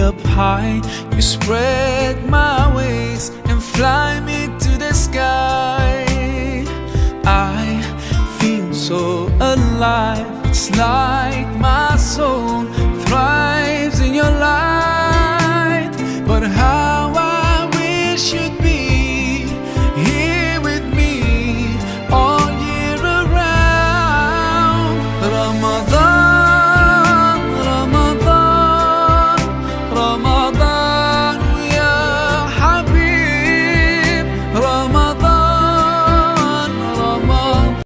up high. You spread my wings and fly me to the sky. I feel so alive, it's like my soul